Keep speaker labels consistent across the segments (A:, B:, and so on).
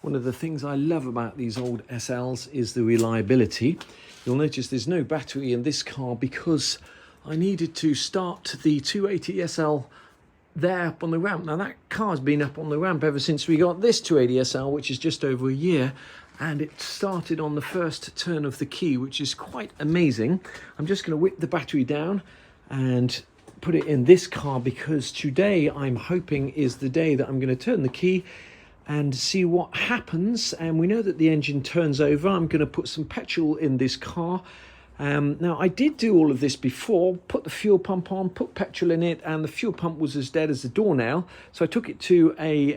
A: One of the things I love about these old SLs is the reliability. You'll notice there's no battery in this car because I needed to start the 280 SL there up on the ramp. Now that car's been up on the ramp ever since we got this 280 SL, which is just over a year, and it started on the first turn of the key, which is quite amazing. I'm just going to whip the battery down and put it in this car because today I'm hoping is the day that I'm going to turn the key and see what happens. And we know that the engine turns over. I'm going to put some petrol in this car. Now I did do all of this before, put the fuel pump on, put petrol in it, and the fuel pump was as dead as a doornail. So I took it to a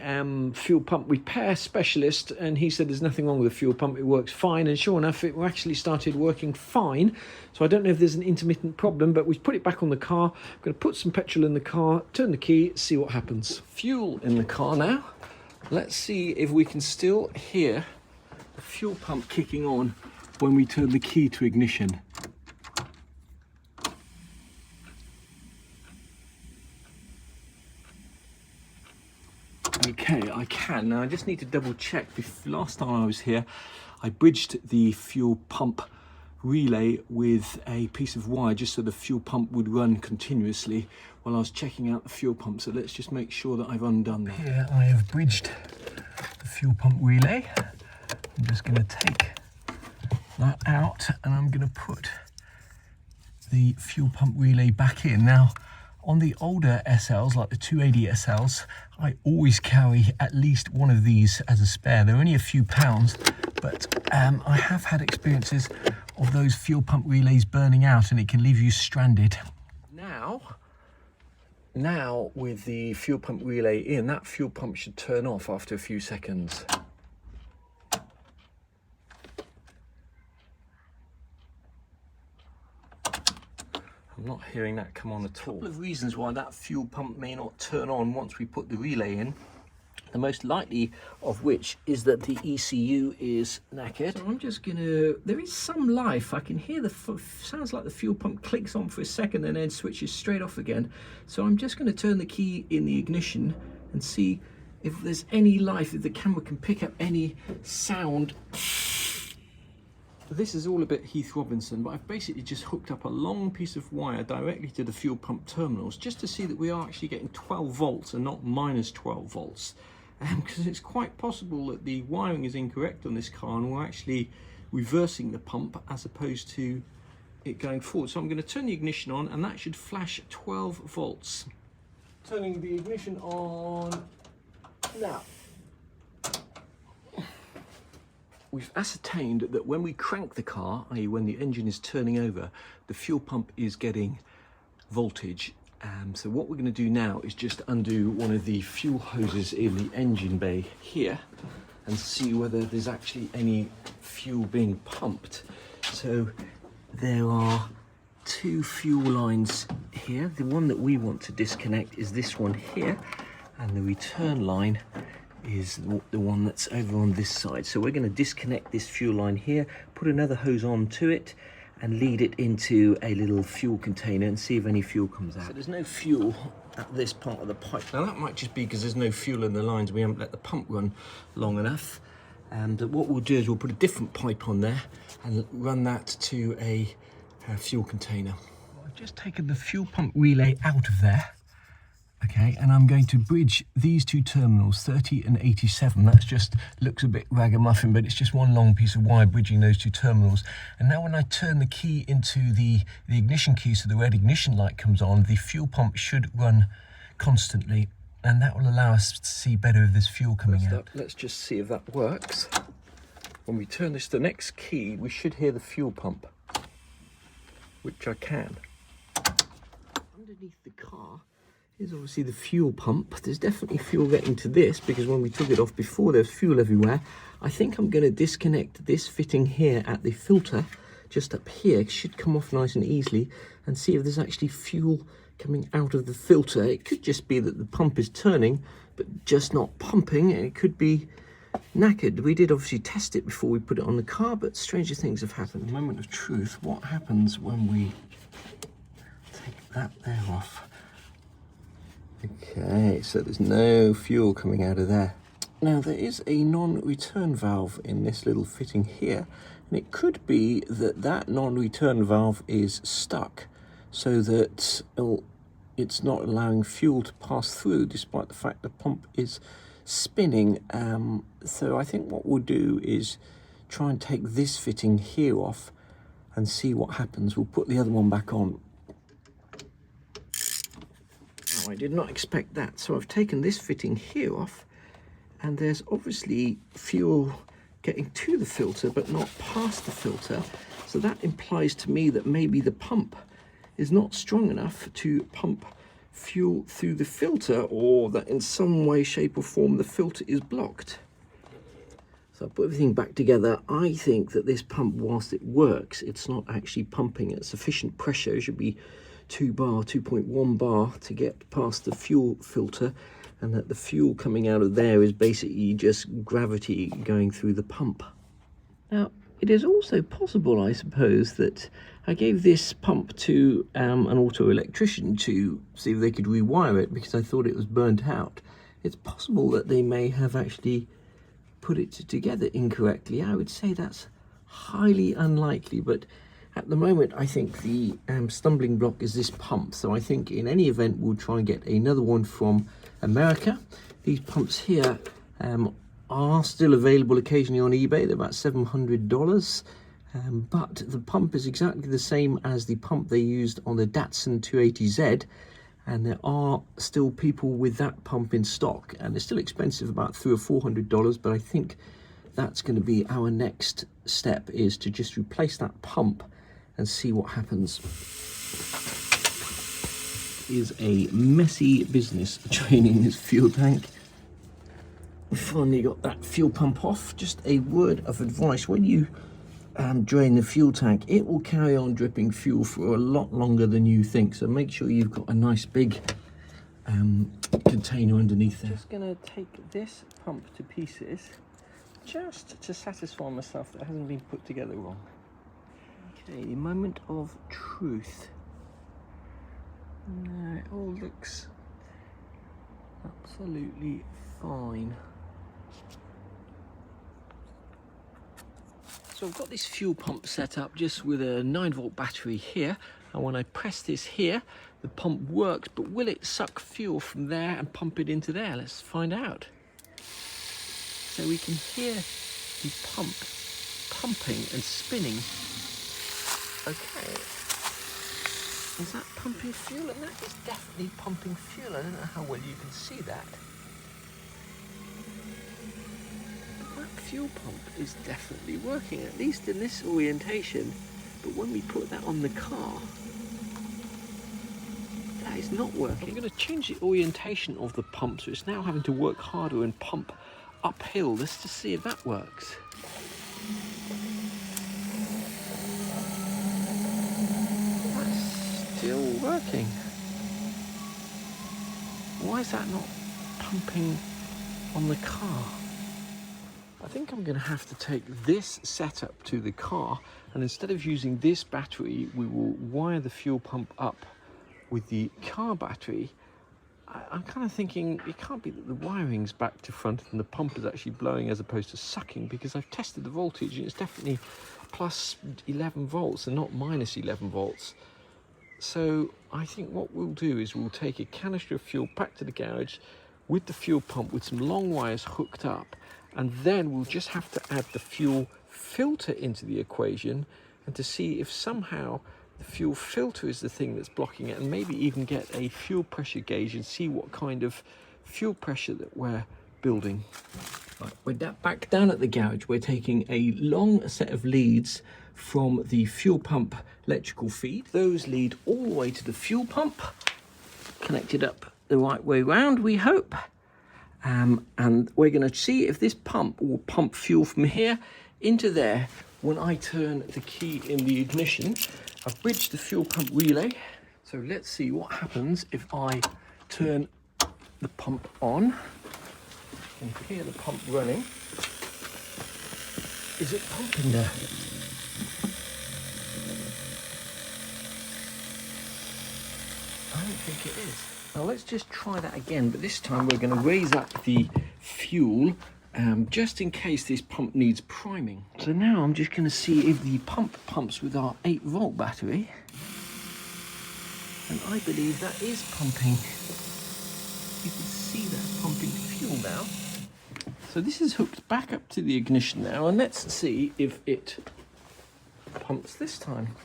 A: fuel pump repair specialist, and he said there's nothing wrong with the fuel pump, it works fine. And sure enough, it actually started working fine. So I don't know if there's an intermittent problem, but we put it back on the car. I'm going to put some petrol in the car, turn the key, see what happens. Fuel in the car now. Let's see if we can still hear the fuel pump kicking on when we turn the key to ignition. Okay, I can. Now I just need to double check. Last time I was here, I bridged the fuel pump relay with a piece of wire just so the fuel pump would run continuously while I was checking out the fuel pump. So let's just make sure that I've undone that. Here I have bridged the fuel pump relay. I'm just going to take that out and I'm going to put the fuel pump relay back in. Now on the older SLs, like the 280 SLs, I always carry at least one of these as a spare. They're only a few pounds, but I have had experiences of those fuel pump relays burning out and it can leave you stranded. Now with the fuel pump relay in, that fuel pump should turn off after a few seconds. I'm not hearing that come on at all. A couple of reasons why that fuel pump may not turn on once we put the relay in. The most likely of which is that the ECU is knackered. So I'm just gonna, there is some life. I can hear sounds like the fuel pump clicks on for a second and then switches straight off again. So I'm just gonna turn the key in the ignition and see if there's any life, if the camera can pick up any sound. This is all a bit Heath Robinson, but I've basically just hooked up a long piece of wire directly to the fuel pump terminals just to see that we are actually getting 12 volts and not minus 12 volts. Because it's quite possible that the wiring is incorrect on this car and we're actually reversing the pump as opposed to it going forward. So I'm going to turn the ignition on and that should flash 12 volts. Turning the ignition on now. We've ascertained that when we crank the car, i.e. when the engine is turning over, the fuel pump is getting voltage. So what we're going to do now is just undo one of the fuel hoses in the engine bay here and see whether there's actually any fuel being pumped. So there are two fuel lines here. The one that we want to disconnect is this one here, and the return line is the one that's over on this side. So we're going to disconnect this fuel line here, put another hose on to it and lead it into a little fuel container and see if any fuel comes out. So there's no fuel at this part of the pipe. Now that might just be because there's no fuel in the lines, we haven't let the pump run long enough. And what we'll do is we'll put a different pipe on there and run that to a fuel container. I've just taken the fuel pump relay out of there. Okay, and I'm going to bridge these two terminals, 30 and 87. That's just looks a bit ragamuffin, but it's just one long piece of wire bridging those two terminals. And now when I turn the key into the ignition key, so the red ignition light comes on, the fuel pump should run constantly, and that will allow us to see better if there's fuel coming out. Let's just see if that works. When we turn this to the next key, we should hear the fuel pump, which I can. Underneath the car is obviously the fuel pump. There's definitely fuel getting to this because when we took it off before there's fuel everywhere. I think I'm going to disconnect this fitting here at the filter just up here. It should come off nice and easily, and see if there's actually fuel coming out of the filter. It could just be that the pump is turning but just not pumping. It could be knackered. We did obviously test it before we put it on the car, but stranger things have happened. Moment of truth. What happens when we take that there off? Okay, so there's no fuel coming out of there. Now there is a non-return valve in this little fitting here, and it could be that that non-return valve is stuck so that it's not allowing fuel to pass through despite the fact the pump is spinning. So I think what we'll do is try and take this fitting here off and see what happens. We'll put the other one back on. Now, I did not expect that, so I've taken this fitting here off, and there's obviously fuel getting to the filter but not past the filter, so that implies to me that maybe the pump is not strong enough to pump fuel through the filter, or that in some way, shape or form the filter is blocked. So I'll put everything back together. I think that this pump, whilst it works, it's not actually pumping at sufficient pressure. It should be 2 bar, 2.1 bar to get past the fuel filter, and that the fuel coming out of there is basically just gravity going through the pump. Now, it is also possible, I suppose, that I gave this pump to an auto electrician to see if they could rewire it because I thought it was burnt out. It's possible that they may have actually put it together incorrectly. I would say that's highly unlikely, but at the moment I think the stumbling block is this pump. So I think in any event we'll try and get another one from America. These pumps here are still available occasionally on eBay. They're about $700, but the pump is exactly the same as the pump they used on the Datsun 280Z, and there are still people with that pump in stock, and it's still expensive, about $300 or $400, but I think that's going to be our next step, is to just replace that pump and see what happens. Is a messy business draining this fuel tank. We finally got that fuel pump off. Just a word of advice: when you drain the fuel tank, it will carry on dripping fuel for a lot longer than you think, so make sure you've got a nice big container underneath there. Just gonna take this pump to pieces just to satisfy myself that it hasn't been put together wrong. Okay, moment of truth. No, it all looks absolutely fine. So I've got this fuel pump set up just with a 9-volt battery here, and when I press this here, the pump works, but will it suck fuel from there and pump it into there? Let's find out. So we can hear the pump pumping and spinning. Okay, is that pumping fuel? And that is definitely pumping fuel. I don't know how well you can see that. Fuel pump is definitely working, at least in this orientation, but when we put that on the car, that is not working. I'm going to change the orientation of the pump, so it's now having to work harder and pump uphill. Let's just see if that works. That's still working. Why is that not pumping on the car? I think I'm going to have to take this setup to the car, and instead of using this battery, we will wire the fuel pump up with the car battery. I'm kind of thinking it can't be that the wiring's back to front and the pump is actually blowing as opposed to sucking, because I've tested the voltage and it's definitely plus 11 volts and not minus 11 volts. So I think what we'll do is we'll take a canister of fuel back to the garage with the fuel pump with some long wires hooked up, and then we'll just have to add the fuel filter into the equation and to see if somehow the fuel filter is the thing that's blocking it, and maybe even get a fuel pressure gauge and see what kind of fuel pressure that we're building. Right, we're back down at the garage. We're taking a long set of leads from the fuel pump electrical feed. Those lead all the way to the fuel pump, connected up the right way round, we hope. And we're going to see if this pump will pump fuel from here into there when I turn the key in the ignition. I've bridged the fuel pump relay, so let's see what happens if I turn the pump on. You can hear the pump running. Is it pumping there? I don't think it is. Now let's just try that again, but this time we're going to raise up the fuel just in case this pump needs priming. So now I'm just going to see if the pump pumps with our 8-volt battery. And I believe that is pumping. You can see that pumping fuel now. So this is hooked back up to the ignition now, and let's see if it pumps this time.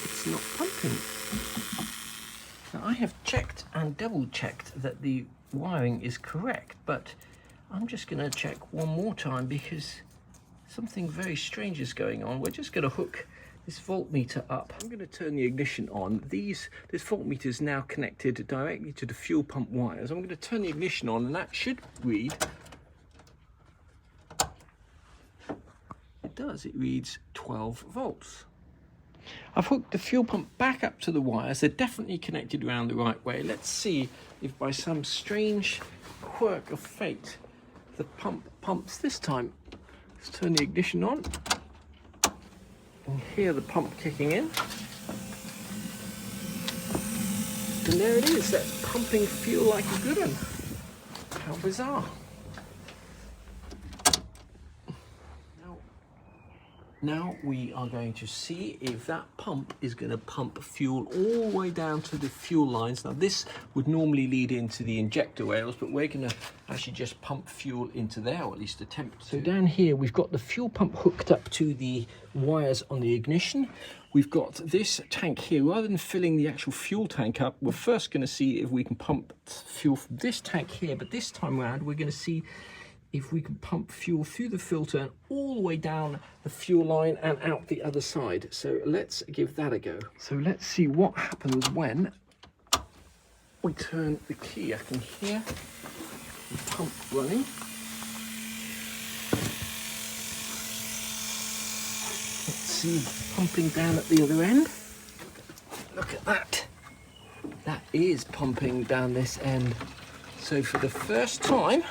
A: It's not pumping. Now I have checked and double checked that the wiring is correct, but I'm just going to check one more time because something very strange is going on. We're just going to hook this voltmeter up. I'm going to turn the ignition on. This voltmeter is now connected directly to the fuel pump wires. I'm going to turn the ignition on, and that should read. It does. It reads 12 volts. I've hooked the fuel pump back up to the wires. They're definitely connected around the right way. Let's see if by some strange quirk of fate the pump pumps this time. Let's turn the ignition on and hear the pump kicking in. And there it is, that's pumping fuel like a good one. How bizarre. Now we are going to see if that pump is going to pump fuel all the way down to the fuel lines. Now this would normally lead into the injector rails, but we're going to actually just pump fuel into there, or at least attempt to. So down here we've got the fuel pump hooked up to the wires on the ignition. We've got this tank here. Rather than filling the actual fuel tank up, we're first going to see if we can pump fuel from this tank here, but this time around we're going to see if we can pump fuel through the filter and all the way down the fuel line and out the other side. So let's give that a go. So let's see what happens when we turn the key. I can hear the pump running. Let's see pumping down at the other end. Look at that. That is pumping down this end. So for the first time,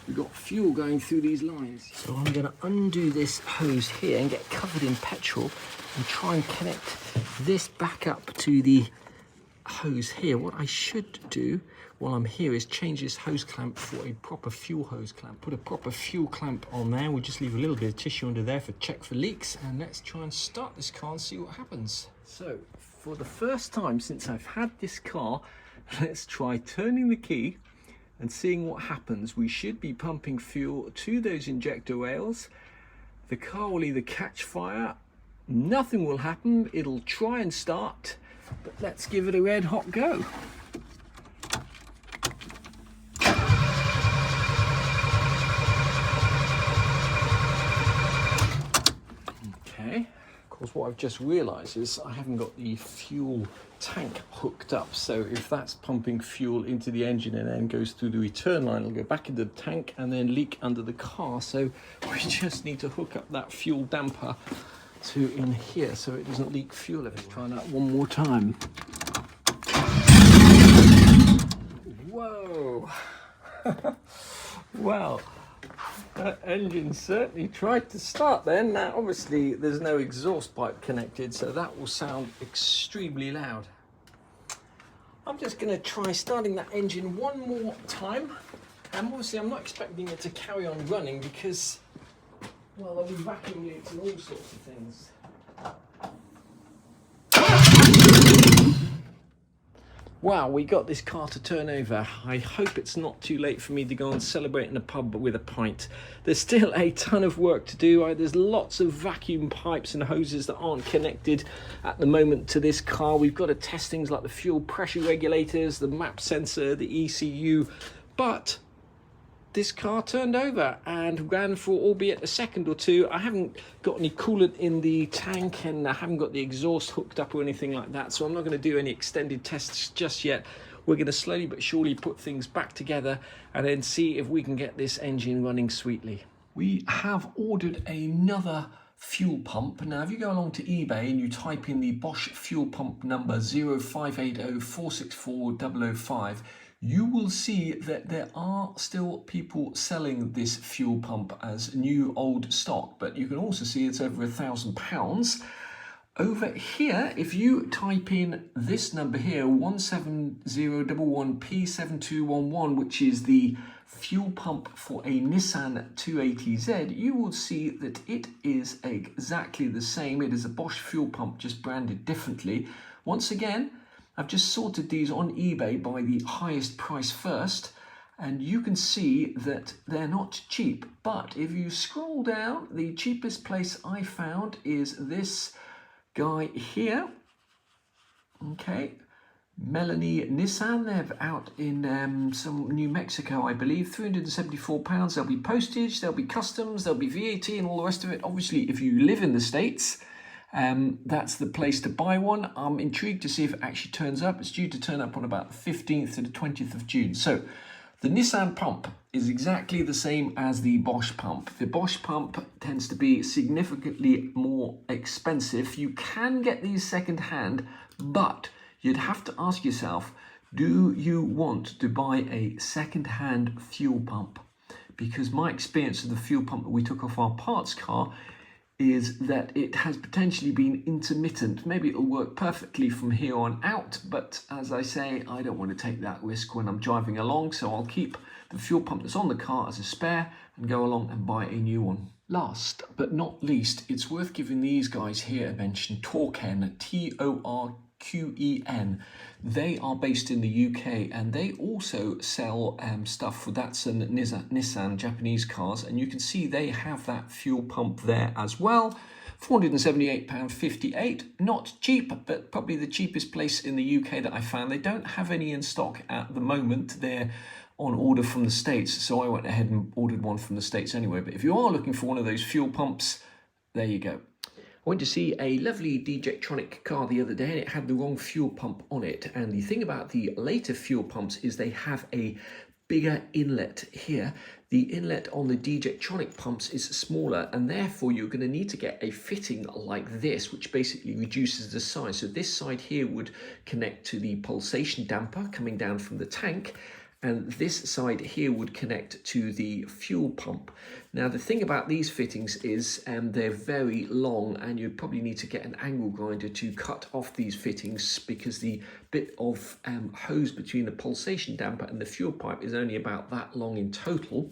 A: we've got fuel going through these lines. So I'm going to undo this hose here and get covered in petrol and try and connect this back up to the hose here. What I should do while I'm here is change this hose clamp for a proper fuel hose clamp. Put a proper fuel clamp on there. We'll just leave a little bit of tissue under there for check for leaks, and let's try and start this car and see what happens. So for the first time since I've had this car, let's try turning the key and seeing what happens. We should be pumping fuel to those injector rails. The car will either catch fire, nothing will happen, it'll try and start, but let's give it a red hot go. Okay, of course what I've just realized is I haven't got the fuel tank hooked up, so if that's pumping fuel into the engine and then goes through the return line, it'll go back into the tank and then leak under the car. So we just need to hook up that fuel damper to in here so it doesn't leak fuel everywhere. Try that one more time. Whoa. Well, that engine certainly tried to start then. Now obviously there's no exhaust pipe connected, so that will sound extremely loud. I'm just going to try starting that engine one more time, and obviously I'm not expecting it to carry on running because, well, there'll be vacuum leaks and all sorts of things. Wow, we got this car to turn over. I hope it's not too late for me to go and celebrate in a pub with a pint. There's still a ton of work to do. There's lots of vacuum pipes and hoses that aren't connected at the moment to this car. We've got to test things like the fuel pressure regulators, the map sensor, the ECU, but this car turned over and ran for albeit a second or two. I haven't got any coolant in the tank and I haven't got the exhaust hooked up or anything like that, so I'm not going to do any extended tests just yet. We're going to slowly but surely put things back together and then see if we can get this engine running sweetly. We have ordered another fuel pump. Now if you go along to eBay and you type in the Bosch fuel pump number 0580 464 005, you will see that there are still people selling this fuel pump as new old stock, but you can also see it's over £1,000. Over here, if you type in this number here, 17011P7211, which is the fuel pump for a Nissan 280Z, you will see that it is exactly the same. It is a Bosch fuel pump, just branded differently. Once again, I've just sorted these on eBay by the highest price first, and you can see that they're not cheap. But if you scroll down, the cheapest place I found is this guy here. Okay, Melanie Nissan. They're out in some New Mexico, I believe. £374. There'll be postage, there'll be customs, there'll be VAT and all the rest of it. Obviously, if you live in the States, that's the place to buy one. I'm intrigued to see if it actually turns up. It's due to turn up on about the 15th to the 20th of June. So the Nissan pump is exactly the same as the Bosch pump. The Bosch pump tends to be significantly more expensive. You can get these second hand, but you'd have to ask yourself, do you want to buy a second hand fuel pump? Because my experience of the fuel pump that we took off our parts car is that it has potentially been intermittent. Maybe it'll work perfectly from here on out, but as I say, I don't want to take that risk when I'm driving along, so I'll keep the fuel pump that's on the car as a spare and go along and buy a new one. Last but not least, it's worth giving these guys here a mention. Torquen, Torquen. They are based in the UK, and they also sell stuff for Datsun, Nissan, Japanese cars, and you can see they have that fuel pump there as well. £478.58, not cheap, but probably the cheapest place in the UK that I found. They don't have any in stock at the moment. They're on order from the States, so I went ahead and ordered one from the States anyway. But if you are looking for one of those fuel pumps, there you go. I went to see a lovely D-Jetronic car the other day, and it had the wrong fuel pump on it. And the thing about the later fuel pumps is they have a bigger inlet here. The inlet on the D-Jetronic pumps is smaller, and therefore you're going to need to get a fitting like this, which basically reduces the size. So this side here would connect to the pulsation damper coming down from the tank, and this side here would connect to the fuel pump. Now the thing about these fittings is they're very long, and you'd probably need to get an angle grinder to cut off these fittings, because the bit of hose between the pulsation damper and the fuel pipe is only about that long in total.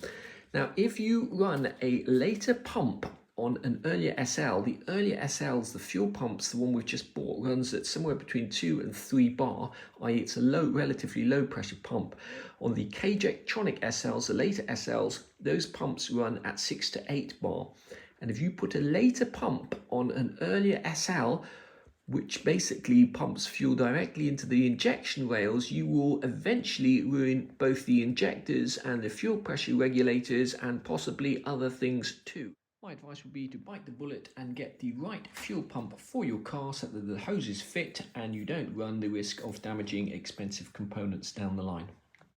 A: Now if you run a later pump on an earlier SL, the earlier SLs, the fuel pumps, the one we've just bought, runs at somewhere between 2 and 3 bar, i.e. it's a relatively low pressure pump. On the D-Jetronic SLs, the later SLs, those pumps run at 6 to 8 bar. And if you put a later pump on an earlier SL, which basically pumps fuel directly into the injection rails, you will eventually ruin both the injectors and the fuel pressure regulators and possibly other things too. My advice would be to bite the bullet and get the right fuel pump for your car so that the hoses fit and you don't run the risk of damaging expensive components down the line.